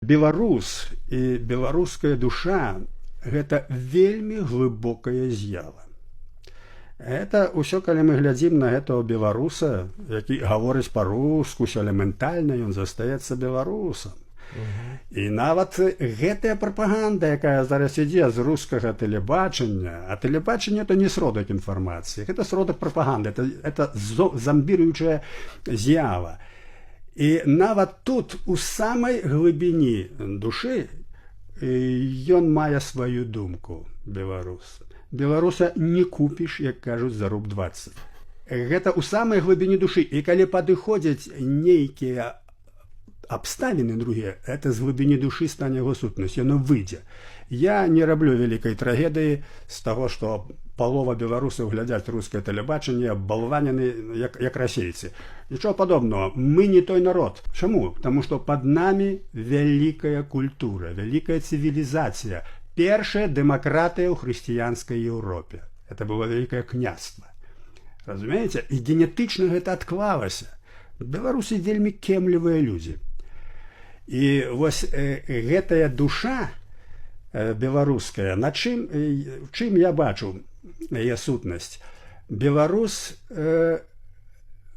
Беларус і беларуская душа – гэта вельмі глыбокая з'ява. Это ўсё, калі мы глядзім на гэтага беларуса, які гаворыць па-руску, элементальна ён застаецца беларусам. І нават гэтая прапаганда, якая зараз ідзе з рускага тэлебачання, а тэлебачанне – это не сродак інфармацыі, гэта сродак прапаганды, это зомбіруючая з'ява. І нават тут, у самай глыбіні душы, ён мае сваю думку, беларус. Беларуса не купіш, як кажуць, за руб 20. Гэта ў самай глыбіні душы. І калі падыходзяць нейкія абставіны другія, это з глыбіні душы стане яго сутнасць, яно выйдзе. Я не раблю вялікай трагедыі з таго, што палова беларусаў глядзяць рускае тэлебачанне, балванены, як расейцы. Нічого падобнага. Мы не той народ. Чаму? Таму што пад намі вялікая культура, вялікая цывілізацыя, першая дэмакратыя ў хрысціянскай Еўропе. Это было вялікае княства. Разумееце? І генетычна гэта адклалася. Беларусы вельмі кемлівыя людзі. І вось гэтая душа беларуская, чым я бачу яе сутнасць? Беларус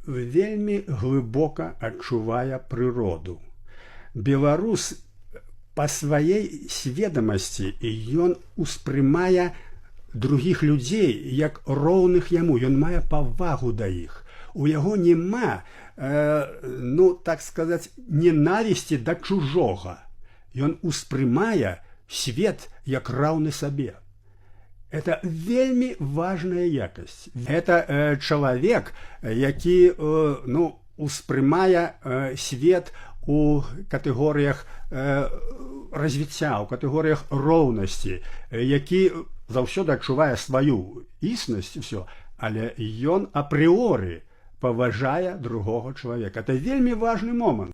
вельмі глыбока адчувае прыроду. Беларус па сваей сведамасці ён успрымае другіх людзей як роўных яму, ён мае павагу да іх. У яго няма, так сказаць, ненавісці да чужога. Ён успрымае свет як раўны сабе. Это вельмі важная якасць. Это чалавек, які успрымае свет у катэгорыях развіцця, у катэгорыях роўнасці, які заўсёды адчувае сваю існасць, але ён апрыоры паважае другога чалавека. Это вельмі важны момант.